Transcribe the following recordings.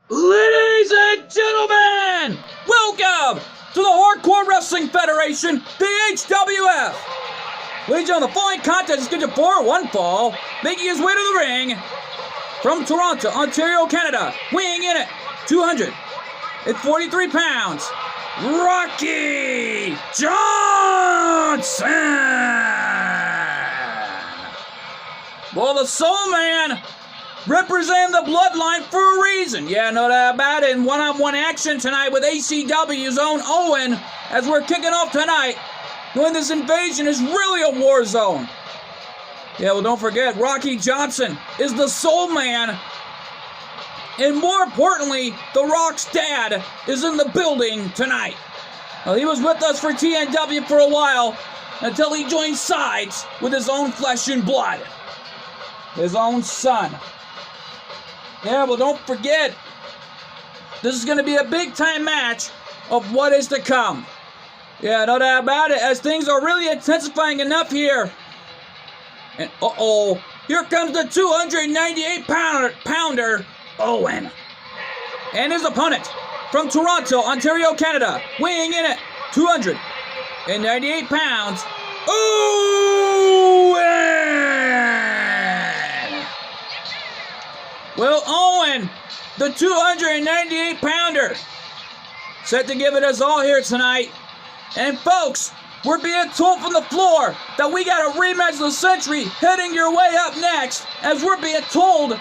Ladies and gentlemen, welcome to the Hardcore Wrestling Federation, the HWF. Ladies and gentlemen, the following contest is scheduled for one fall, making his way to the ring from Toronto, Ontario, Canada, weighing in at 243 pounds, Rocky Johnson. Well, the Soul Man representing the bloodline for a reason. Yeah, no doubt about it. In one-on-one action tonight with ACW's own Owen, as we're kicking off tonight, when this invasion is really a war zone. Yeah, well, don't forget, Rocky Johnson is the Soul Man. And more importantly, The Rock's dad is in the building tonight. Well, he was with us for TNW for a while, until he joined sides with his own flesh and blood. His own son. Yeah, well, don't forget, this is going to be a big-time match of what is to come. Yeah, no doubt about it, as things are really intensifying enough here. And, here comes the 298-pounder, Owen. And his opponent, from Toronto, Ontario, Canada, weighing in at 298 pounds, Owen! Well, Owen, the 298-pounder, set to give it us all here tonight. And folks, we're being told from the floor that we got a rematch of the century heading your way up next, as we're being told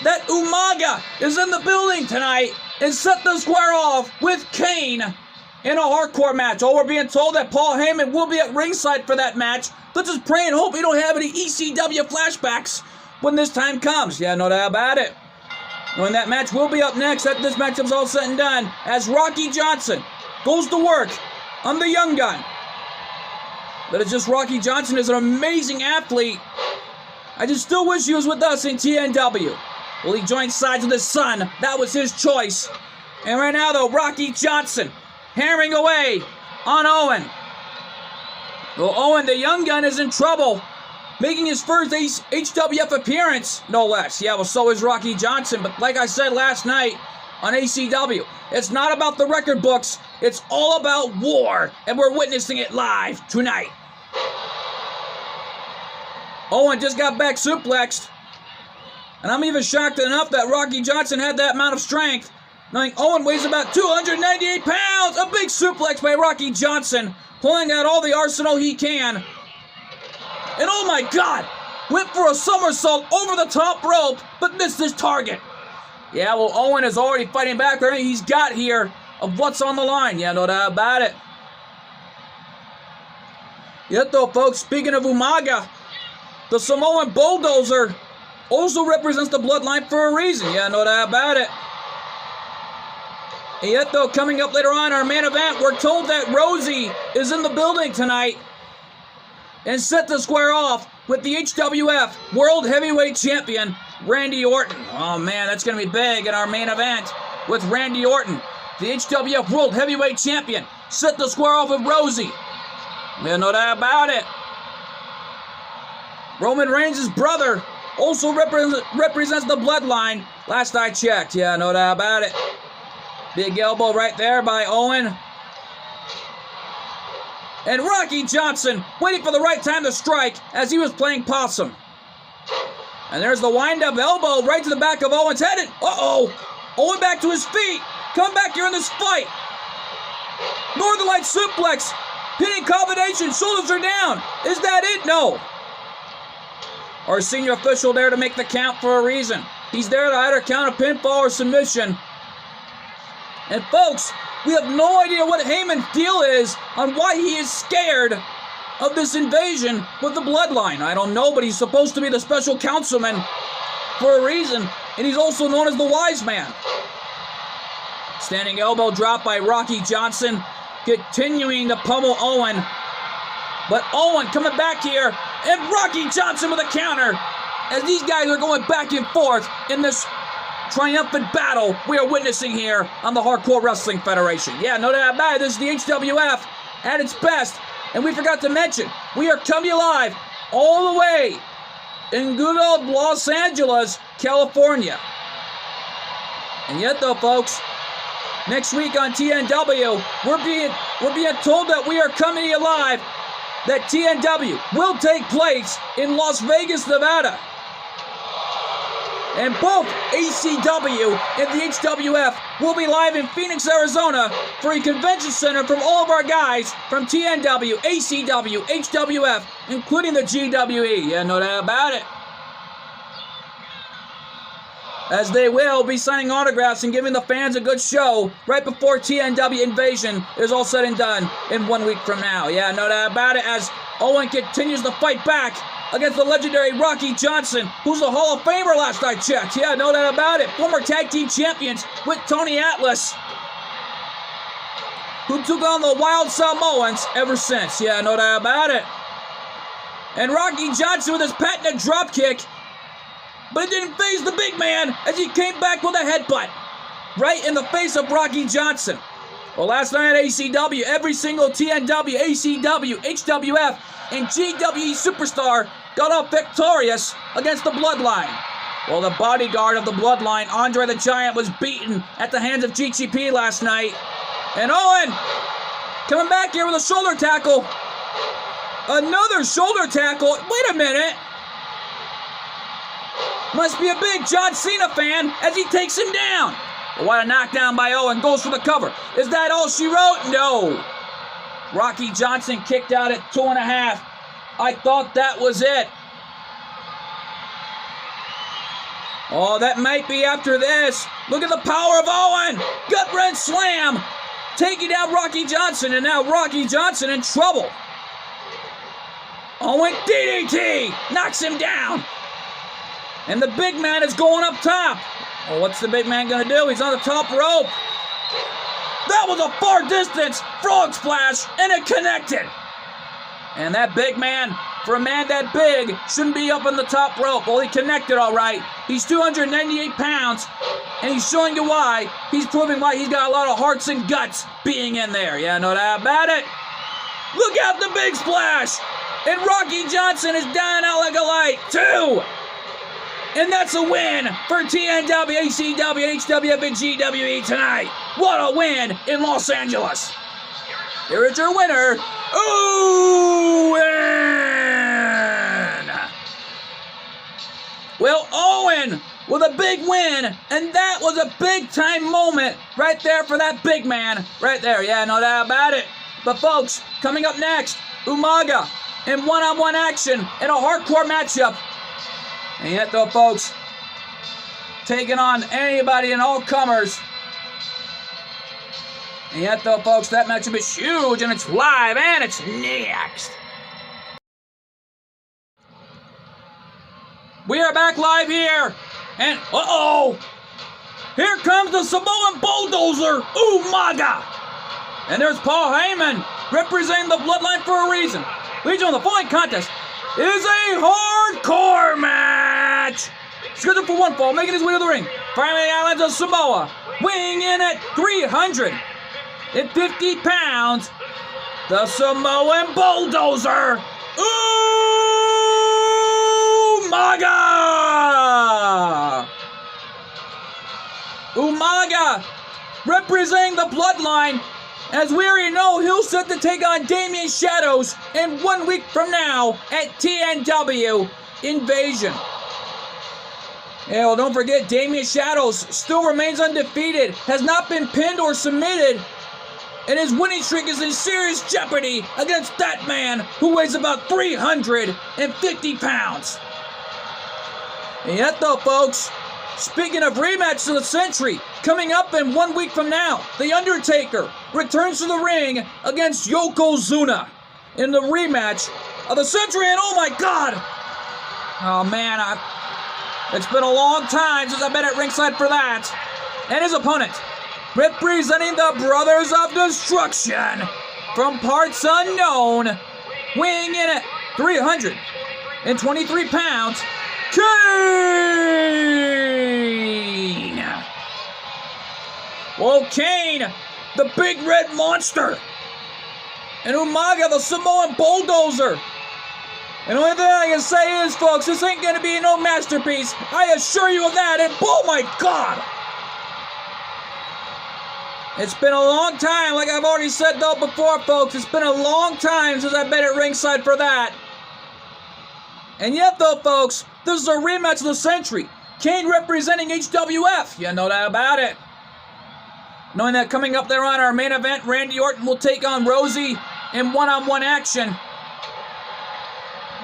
that Umaga is in the building tonight and set to square off with Kane in a hardcore match. Oh, we're being told that Paul Heyman will be at ringside for that match. Let's just pray and hope we don't have any ECW flashbacks when this time comes. Yeah, no doubt about it. When that match will be up next, after this matchup's all said and done, as Rocky Johnson goes to work on the young gun. But it's just Rocky Johnson is an amazing athlete. I just still wish he was with us in TNW. Well, he joined sides with his son. That was his choice. And right now, though, Rocky Johnson hammering away on Owen. Well, Owen, the young gun, is in trouble, making his first HWF appearance, no less. Yeah, well, so is Rocky Johnson. But like I said last night on ACW, it's not about the record books. It's all about war. And we're witnessing it live tonight. Owen just got back suplexed. And I'm even shocked enough that Rocky Johnson had that amount of strength, knowing Owen weighs about 298 pounds. A big suplex by Rocky Johnson, pulling out all the arsenal he can. And oh my God, went for a somersault over the top rope, but missed his target. Yeah, well, Owen is already fighting back for everything he's got here of what's on the line. Yeah, no doubt about it. Yet though, folks, speaking of Umaga, the Samoan Bulldozer also represents the bloodline for a reason. Yeah, no doubt about it. And yet though, coming up later on in our main event, we're told that Rosie is in the building tonight and set to square off with the HWF World Heavyweight Champion, Randy Orton. Oh man, that's going to be big in our main event with Randy Orton, the HWF World Heavyweight Champion, set to square off with Rosie. Yeah, no doubt about it. Roman Reigns' brother also represents the bloodline, last I checked. Yeah, no doubt about it. Big elbow right there by Owen. And Rocky Johnson waiting for the right time to strike as he was playing possum. And there's the wind-up elbow right to the back of Owen's head. And uh-oh! Owen back to his feet. Come back here in this fight. Northern Light suplex. Pinning combination. Shoulders are down. Is that it? No. Our senior official there to make the count for a reason. He's there to either count a pinfall or submission. And folks, we have no idea what Heyman's deal is on why he is scared of this invasion with the bloodline. I don't know, but he's supposed to be the special councilman for a reason, and he's also known as the wise man. Standing elbow drop by Rocky Johnson, continuing to pummel Owen. But Owen coming back here, and Rocky Johnson with a counter, as these guys are going back and forth in this triumphant battle we are witnessing here on the Hardcore Wrestling Federation. Yeah, no doubt about it, this is the HWF at its best. And we forgot to mention, we are coming live all the way in good old Los Angeles, California. And yet, though, folks, next week on TNW, we're being told that we are coming alive, that TNW will take place in Las Vegas, Nevada. And both ACW and the HWF will be live in Phoenix, Arizona for a convention center from all of our guys from TNW, ACW, HWF, including the GWE. Yeah, no doubt about it. As they will be signing autographs and giving the fans a good show right before TNW Invasion is all said and done in 1 week from now. Yeah, no doubt about it, as Owen continues to fight back against the legendary Rocky Johnson, who's a Hall of Famer last I checked. Yeah, no doubt about it. Former tag team champions with Tony Atlas, who took on the Wild Samoans ever since. Yeah, no doubt about it. And Rocky Johnson with his patented dropkick, but it didn't faze the big man as he came back with a headbutt right in the face of Rocky Johnson. Well, last night at ACW, every single TNW, ACW, HWF, and GWE superstar got off victorious against the Bloodline. Well, the bodyguard of the Bloodline, Andre the Giant, was beaten at the hands of GTP last night. And Owen coming back here with a shoulder tackle. Another shoulder tackle. Wait a minute. Must be a big John Cena fan as he takes him down. But what a knockdown by Owen. Goes for the cover. Is that all she wrote? No. Rocky Johnson kicked out at 2.5. I thought that was it. Oh, that might be after this. Look at the power of Owen. Gut wrench slam. Taking down Rocky Johnson, and now Rocky Johnson in trouble. Owen DDT. Knocks him down. And the big man is going up top. Well, what's the big man going to do? He's on the top rope. That was a far distance frog splash, and it connected. And that big man, for a man that big, shouldn't be up on the top rope. Well, he connected all right. He's 298 pounds, and he's showing you why. He's proving why he's got a lot of hearts and guts being in there. Yeah, no doubt about it. Look out, the big splash. And Rocky Johnson is dying out like a light. 2. And that's a win for TNW, ACW, HWF, and GWE tonight. What a win in Los Angeles. Here is your winner, Owen. Well, Owen with a big win, and that was a big-time moment right there for that big man right there. Yeah, no doubt about it. But, folks, coming up next, Umaga in one-on-one action in a hardcore matchup. And yet, though, folks, taking on anybody and all comers. And yet, though, folks, that matchup is huge, and it's live, and it's next. We are back live here, and uh-oh, here comes the Samoan Bulldozer, Umaga. And there's Paul Heyman, representing the Bloodline for a reason. Legion on the following contest is a hardcore match. Scheduled for one fall, making his way to the ring. From the islands of Samoa, weighing in at 350 pounds, the Samoan Bulldozer, Umaga! Umaga, representing the Bloodline, as we already know, he'll set to take on Damien Shadows in 1 week from now at TNW Invasion. Yeah, well, don't forget, Damien Shadows still remains undefeated, has not been pinned or submitted, and his winning streak is in serious jeopardy against that man who weighs about 350 pounds. And yet, though, folks, speaking of rematch of the century, coming up in 1 week from now, The Undertaker returns to the ring against Yokozuna in the rematch of the century, and oh my God! Oh man, it's been a long time since I've been at ringside for that. And his opponent, representing the Brothers of Destruction from parts unknown, weighing in at 323 pounds, Kane! Well, Kane, the big red monster, and Umaga, the Samoan Bulldozer. And the only thing I can say is, folks, this ain't going to be no masterpiece. I assure you of that. And oh my God! It's been a long time, like I've already said though before, folks. It's been a long time since I've been at ringside for that. And yet though, folks, this is a rematch of the century. Kane representing HWF. You know that about it. Knowing that coming up there on our main event, Randy Orton will take on Rosie in one-on-one action.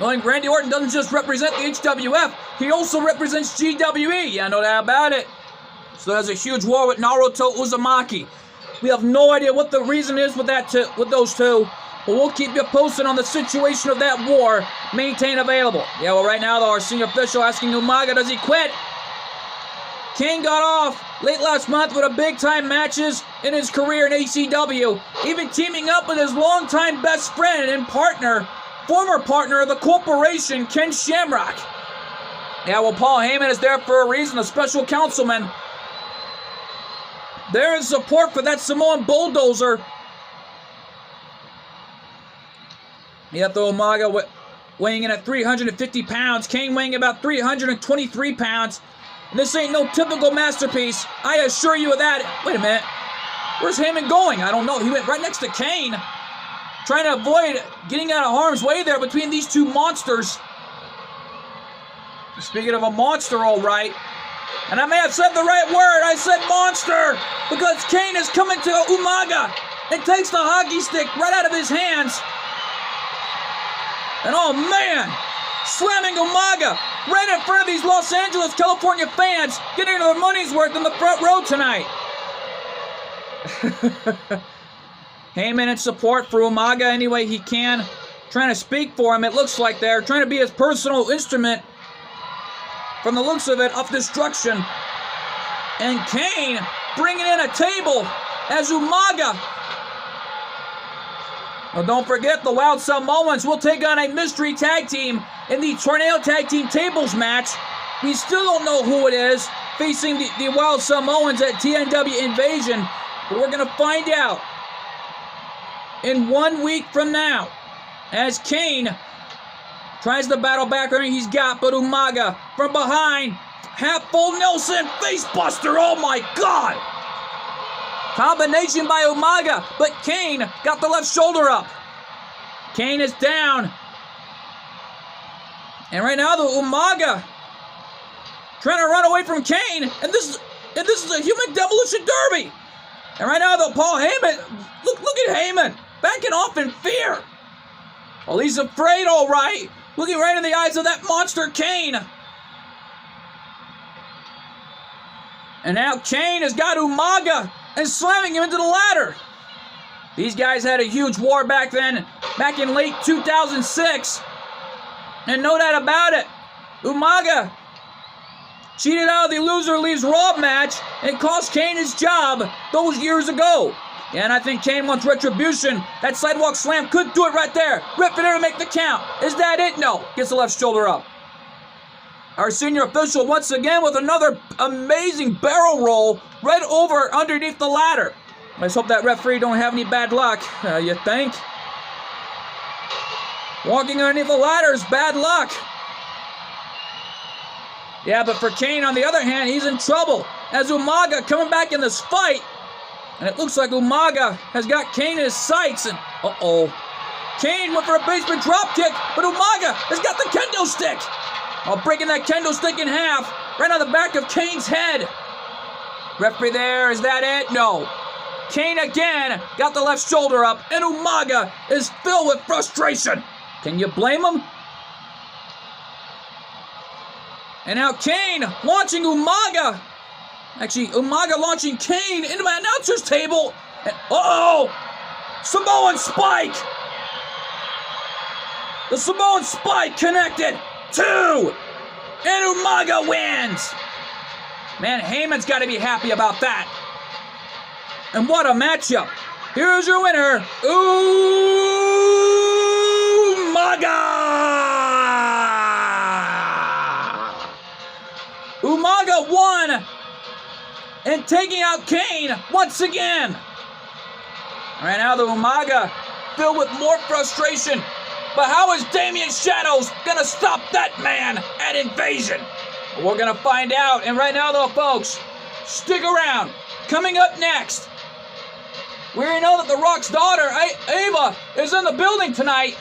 Knowing Randy Orton doesn't just represent the HWF, he also represents GWE. You know that about it. So there's a huge war with Naruto Uzumaki. We have no idea what the reason is with those two, but we'll keep you posted on the situation of that war. Maintain available. Yeah, well, right now, though, our senior official asking Umaga, does he quit? Kane got off late last month with a big-time matches in his career in ACW, even teaming up with his longtime best friend and partner, former partner of the corporation, Ken Shamrock. Yeah, well, Paul Heyman is there for a reason, a special councilman. There is support for that Samoan bulldozer. Yet the Umaga weighing in at 350 pounds. Kane weighing about 323 pounds. And this ain't no typical masterpiece. I assure you of that. Wait a minute. Where's Heyman going? I don't know. He went right next to Kane. Trying to avoid getting out of harm's way there between these two monsters. Speaking of a monster, all right. And I may have said the right word. I said monster. Because Kane is coming to Umaga and takes the hockey stick right out of his hands. And oh man, slamming Umaga right in front of these Los Angeles, California fans, getting their money's worth in the front row tonight. Heyman in support for Umaga any way he can. Trying to speak for him, it looks like they're trying to be his personal instrument, from the looks of it, of destruction. And Kane bringing in a table as Umaga. Well, don't forget, the Wild Samoans will take on a mystery tag team in the Tornado Tag Team Tables match. We still don't know who it is, facing the Wild Samoans at TNW Invasion. But we're going to find out in 1 week from now, as Kane tries to battle back everything he's got, but Umaga from behind, half full Nelson facebuster. Oh my God! Combination by Umaga, but Kane got the left shoulder up. Kane is down. And right now the Umaga trying to run away from Kane, and this is a human demolition derby. And right now the Paul Heyman, look at Heyman backing off in fear. Well, he's afraid, all right. Looking right in the eyes of that monster Kane. And now Kane has got Umaga and slamming him into the ladder. These guys had a huge war back then, back in late 2006. And no doubt about it, Umaga cheated out of the Loser Leaves Raw match and cost Kane his job those years ago. And I think Kane wants retribution. That sidewalk slam could do it right there. Rip it in to make the count. Is that it? No. Gets the left shoulder up. Our senior official once again with another amazing barrel roll right over underneath the ladder. Let's hope that referee don't have any bad luck. You think? Walking underneath the ladder is bad luck. Yeah, but for Kane, on the other hand, he's in trouble. As Umaga coming back in this fight. And it looks like Umaga has got Kane in his sights. And uh-oh. Kane went for a basement drop kick, but Umaga has got the kendo stick. Oh, breaking that kendo stick in half, right on the back of Kane's head. Referee there, is that it? No. Kane again got the left shoulder up, and Umaga is filled with frustration. Can you blame him? And now Kane launching Umaga. Actually, Umaga launching Kane into my announcer's table. And, uh-oh! Samoan Spike! The Samoan Spike connected. 2! And Umaga wins! Man, Heyman's got to be happy about that. And what a matchup. Here's your winner, Umaga! Umaga won! And taking out Kane once again. Right now the Umaga filled with more frustration. But how is Damien Shadows going to stop that man at Invasion? We're going to find out. And right now though, folks, stick around. Coming up next, We already know that The Rock's daughter, Ava, is in the building tonight.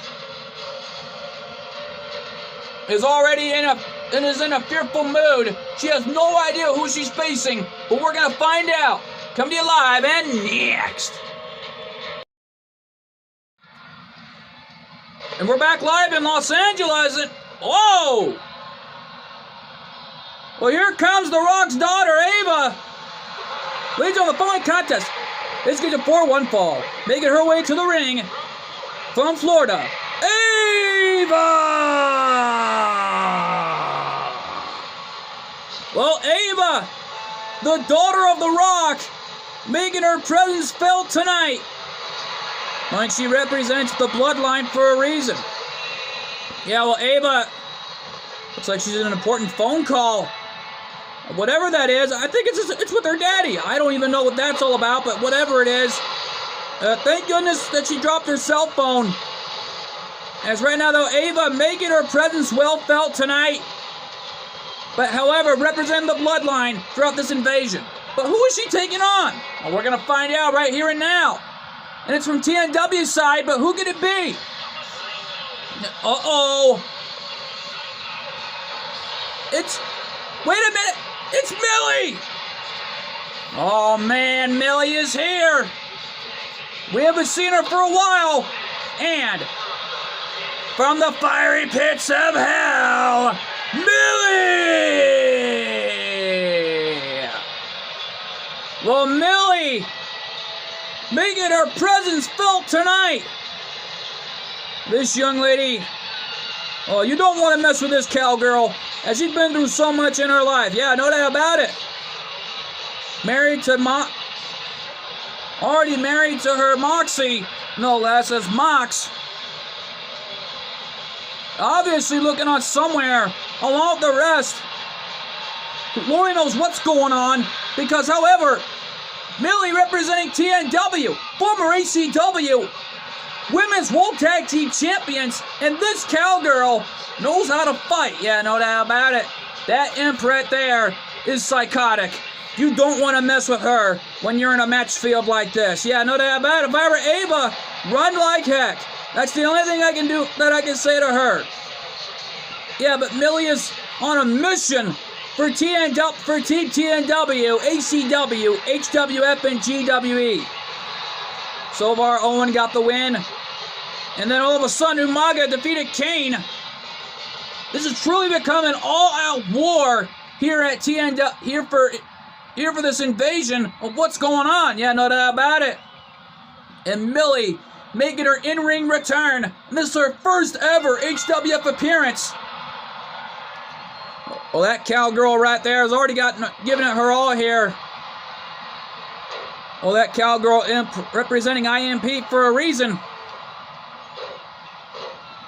Is already in a fearful mood. She has no idea who she's facing, but we're gonna find out. Come to you live and next. And we're back live in Los Angeles. And whoa! Well, here comes The Rock's daughter, Ava. Leads on the following contest. This gets a 4-1 fall, making her way to the ring from Florida. Ava! Well, Ava, the daughter of The Rock, making her presence felt tonight. Like she represents the bloodline for a reason. Yeah, well, Ava, looks like she's in an important phone call. Whatever that is, I think it's with her daddy. I don't even know what that's all about, but whatever it is, thank goodness that she dropped her cell phone. As right now, though, Ava making her presence well felt tonight. But however, representing the bloodline throughout this invasion. But who is she taking on? Well, we're going to find out right here and now. And it's from TNW's side, but who could it be? Uh-oh. Wait a minute. It's Millie. Oh, man, Millie is here. We haven't seen her for a while. And from the fiery pits of hell, Millie! Well, Millie making her presence felt tonight. This young lady, oh, you don't want to mess with this cowgirl, as she's been through so much in her life. Yeah, no doubt about it. Already married to her Moxie, no less, as Mox. Obviously looking on somewhere along with the rest. Lord knows what's going on, because, however, Millie representing TNW, former ACW, Women's World Tag Team Champions, and this cowgirl knows how to fight. Yeah, no doubt about it. That imp right there is psychotic. You don't want to mess with her when you're in a match field like this. Yeah, no doubt about it. If I were Ava, run like heck. That's the only thing I can do, that I can say to her. Yeah, but Millie is on a mission for Team TNW, ACW, HWF, and GWE. So far, Owen got the win. And then all of a sudden, Umaga defeated Kane. This is truly becoming an all-out war here at TNW, here for this invasion of what's going on. Yeah, no doubt about it. And Millie making her in-ring return. And this is her first ever HWF appearance. Well, that cowgirl right there has already given it her all here. Well, that cowgirl imp representing IMP for a reason.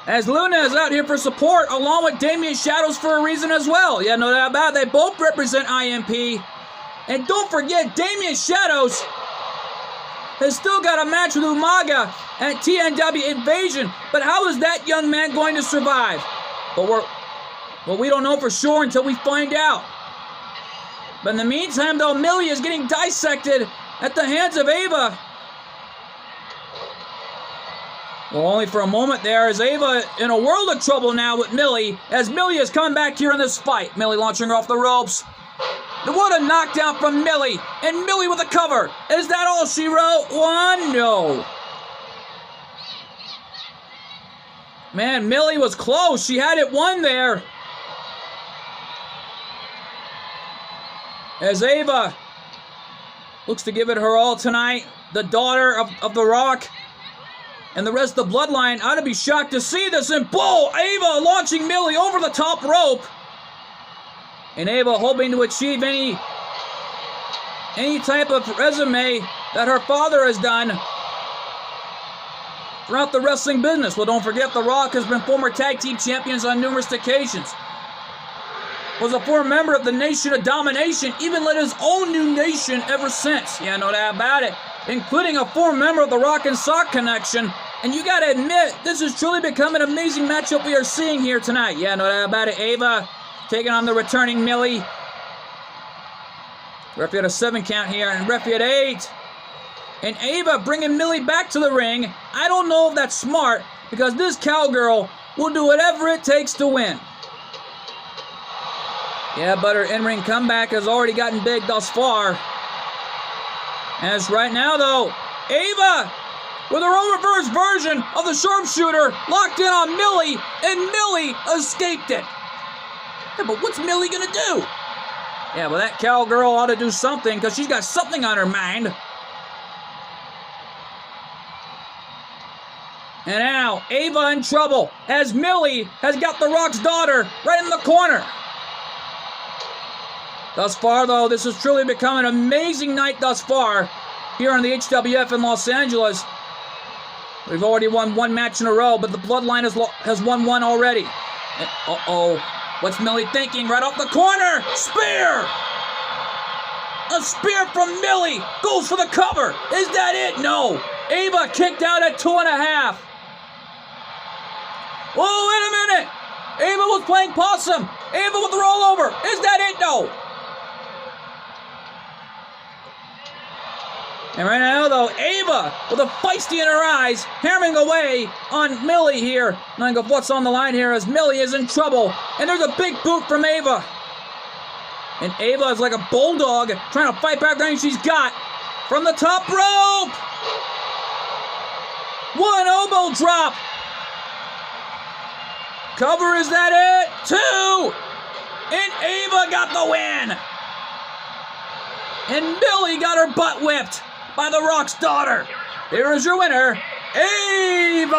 As Luna is out here for support, along with Damien Shadows for a reason as well. Yeah, no doubt about it. They both represent IMP. And don't forget, Damien Shadows has still got a match with Umaga at TNW Invasion. But how is that young man going to survive? But we don't know for sure until we find out. But in the meantime, though, Millie is getting dissected at the hands of Ava. Well, only for a moment there, is Ava in a world of trouble now with Millie, as Millie has come back here in this fight. Millie launching her off the ropes. What a knockdown from Millie, and Millie with a cover. Is that all she wrote? One? No. Man, Millie was close. She had it won there. As Ava looks to give it her all tonight. The daughter of The Rock and the rest of the bloodline, I'd be shocked to see this. And boom, Ava launching Millie over the top rope. And Ava hoping to achieve any type of resume that her father has done throughout the wrestling business. Well, don't forget, The Rock has been former tag team champions on numerous occasions. Was a former member of the Nation of Domination, even led his own new nation ever since. Yeah, no doubt about it. Including a former member of the Rock and Sock Connection. And you gotta admit, this has truly become an amazing matchup we are seeing here tonight. Yeah, no doubt about it. Ava taking on the returning Millie. Referee at a 7 count here, and referee at 8. And Ava bringing Millie back to the ring. I don't know if that's smart, because this cowgirl will do whatever it takes to win. Yeah, but her in-ring comeback has already gotten big thus far. As right now, though, Ava, with her own reverse version of the sharpshooter, locked in on Millie, and Millie escaped it. Yeah, but what's Millie gonna do? Yeah, well, that cowgirl ought to do something, because she's got something on her mind. And now, Ava in trouble, as Millie has got The Rock's daughter right in the corner. Thus far, though, this has truly become an amazing night thus far here on the HWF in Los Angeles. We've already won one match in a row, but the Bloodline has won one already. Uh-oh. What's Millie thinking? Right off the corner! Spear! A spear from Millie! Goes for the cover! Is that it? No! Ava kicked out at 2.5. Whoa, wait a minute! Ava was playing possum! Ava with the rollover! Is that it? No! And right now, though, Ava, with a feisty in her eyes, hammering away on Millie here. Knowing of what's on the line here as Millie is in trouble. And there's a big boot from Ava. And Ava is like a bulldog trying to fight back everything she's got. From the top rope! One elbow drop! Cover, is that it? 2! And Ava got the win! And Millie got her butt whipped by The Rock's daughter. Here is your winner, Ava!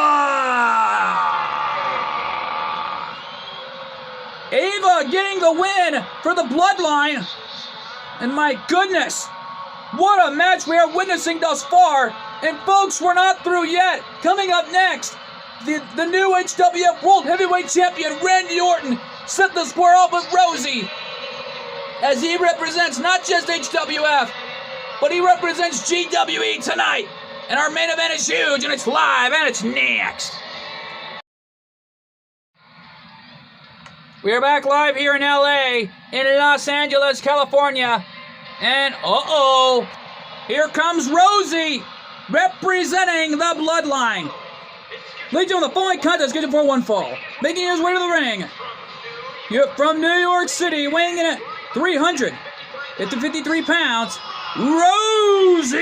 Ava getting the win for the Bloodline. And my goodness, what a match we are witnessing thus far. And folks, we're not through yet. Coming up next, the new HWF World Heavyweight Champion, Randy Orton, set the square off with Rosie, as he represents not just HWF, but he represents GWE tonight. And our main event is huge, and it's live, and it's next. We are back live here in LA, in Los Angeles, California. And here comes Rosie, representing the Bloodline. Ladies and gentlemen, the following contest is scheduled for one fall. Making his way to the ring, you're from New York City, weighing in at 353 pounds, Rosie!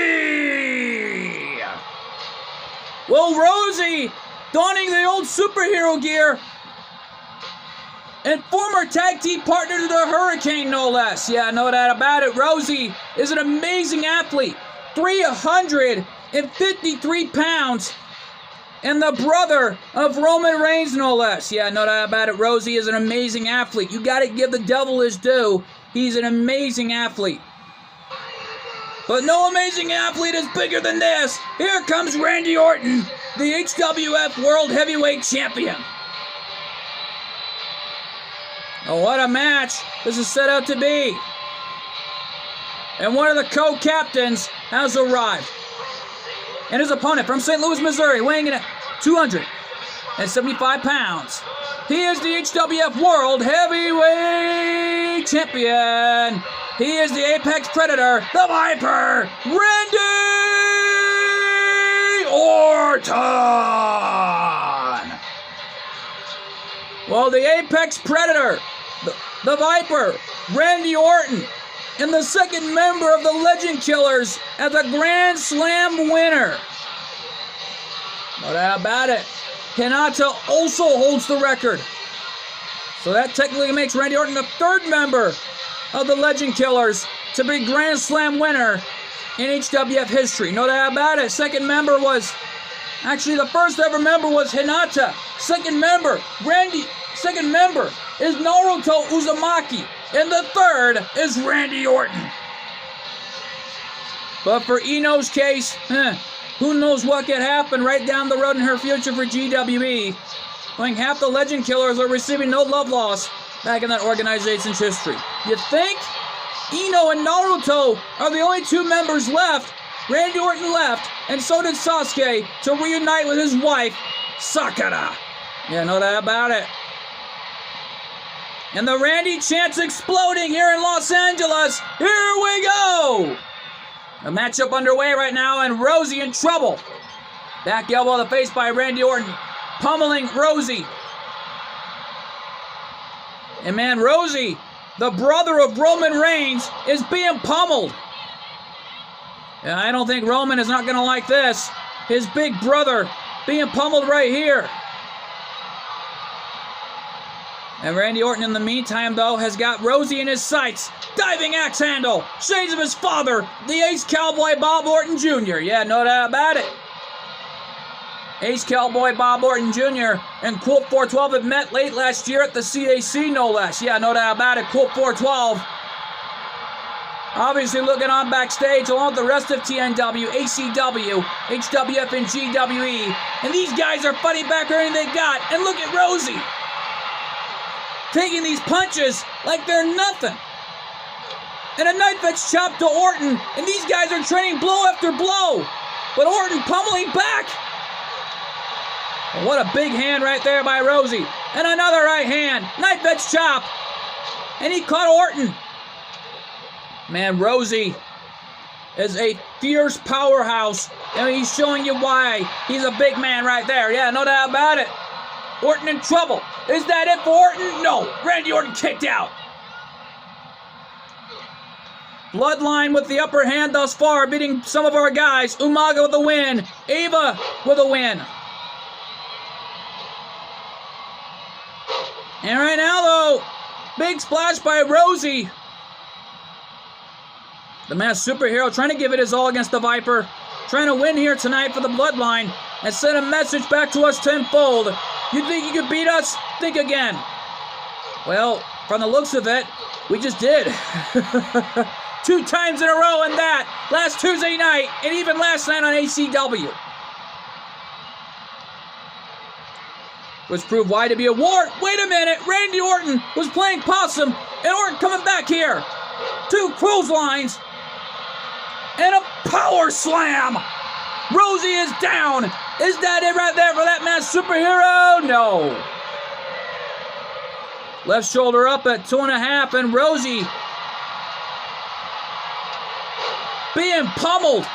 Well, Rosie, donning the old superhero gear, and former tag team partner to the Hurricane, no less. Yeah, no doubt about it. Rosie is an amazing athlete. 353 pounds. And the brother of Roman Reigns, no less. Yeah, no doubt about it. Rosie is an amazing athlete. You got to give the devil his due. He's an amazing athlete. But no amazing athlete is bigger than this. Here comes Randy Orton, the HWF World Heavyweight Champion. Oh, what a match this is set out to be. And one of the co-captains has arrived. And his opponent from St. Louis, Missouri, weighing in at 275 pounds. He is the HWF World Heavyweight Champion. He is the Apex Predator, the Viper, Randy Orton. Well, the Apex Predator, the Viper, Randy Orton, and the second member of the Legend Killers as a Grand Slam winner. No doubt about it. Hinata also holds the record. So that technically makes Randy Orton the third member of the Legend Killers to be Grand Slam winner in HWF history. No doubt about it. Second member was, actually the first ever member was Hinata. Second member, second member is Naruto Uzumaki. And the third is Randy Orton. But for Ino's case, who knows what could happen right down the road in her future for GWE. When half the Legend Killers are receiving no love loss back in that organization's history. You think? Ino and Naruto are the only two members left. Randy Orton left, and so did Sasuke to reunite with his wife, Sakura. Yeah, no doubt about it. And the Randy chants exploding here in Los Angeles. Here we go! A matchup underway right now, and Rosie in trouble. Back elbow to the face by Randy Orton, pummeling Rosie. And man, Rosie, the brother of Roman Reigns, is being pummeled. And I don't think Roman is not going to like this. His big brother being pummeled right here. And Randy Orton, in the meantime, though, has got Rosie in his sights. Diving axe handle. Shades of his father, the Ace Cowboy Bob Orton Jr. Yeah, no doubt about it. Ace Cowboy Bob Orton Jr. and Colt 412 had met late last year at the CAC, no less. Yeah, no doubt about it. Colt 412 obviously looking on backstage along with the rest of TNW, ACW, HWF, and GWE. And these guys are fighting back everything they got. And look at Rosie taking these punches like they're nothing. And a knife edge chop to Orton. And these guys are trading blow after blow. But Orton pummeling back. What a big hand right there by Rosie. And another right hand. Knife edge chop. And he caught Orton. Man, Rosie is a fierce powerhouse. And he's showing you why. He's a big man right there. Yeah, no doubt about it. Orton in trouble. Is that it for Orton? No. Randy Orton kicked out. Bloodline with the upper hand thus far, beating some of our guys. Umaga with a win. Ava with a win. And right now, though, big splash by Rosie. The masked superhero trying to give it his all against the Viper. Trying to win here tonight for the Bloodline and send a message back to us tenfold. You think you could beat us? Think again. Well, from the looks of it, we just did. 2 times in a row in that. Last Tuesday night and even last night on ACW. Was proved why to be a war. Wait a minute. Randy Orton was playing possum. And Orton coming back here. 2 clotheslines. And a power slam. Rosie is down. Is that it right there for that masked superhero? No. Left shoulder up at 2.5. And Rosie being pummeled.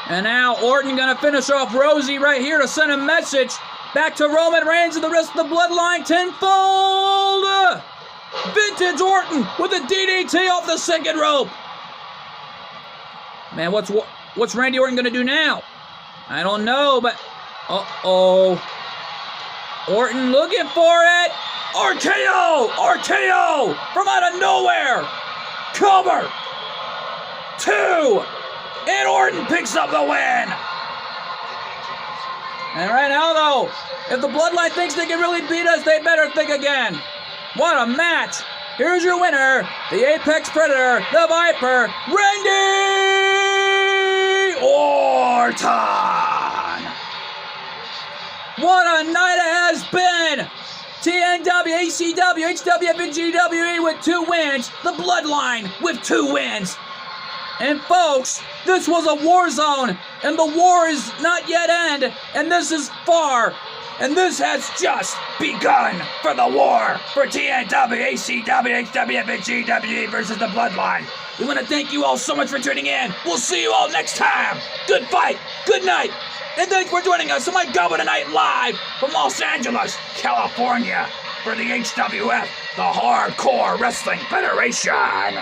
And now Orton going to finish off Rosie right here to send a message back to Roman Reigns and the rest of the Bloodline tenfold. Vintage Orton with a DDT off the second rope. Man, what's Randy Orton going to do now? I don't know, but uh-oh. Orton looking for it. RKO! RKO! From out of nowhere. Cover. 2. And Orton picks up the win. And right now, though, if the Bloodline thinks they can really beat us, they better think again. What a match. Here's your winner, the Apex Predator, the Viper, Randy Orton. What a night it has been. TNW, ACW, HWF, and GWE with 2 wins. The Bloodline with 2 wins. And folks, this was a war zone, and the war is not yet end, and this is far, and this has just begun for the war for TNW, ACW, HWF, and GWE versus the Bloodline. We want to thank you all so much for tuning in. We'll see you all next time. Good fight, good night, and thanks for joining us on my Gobble Tonight live from Los Angeles, California for the HWF, the Hardcore Wrestling Federation.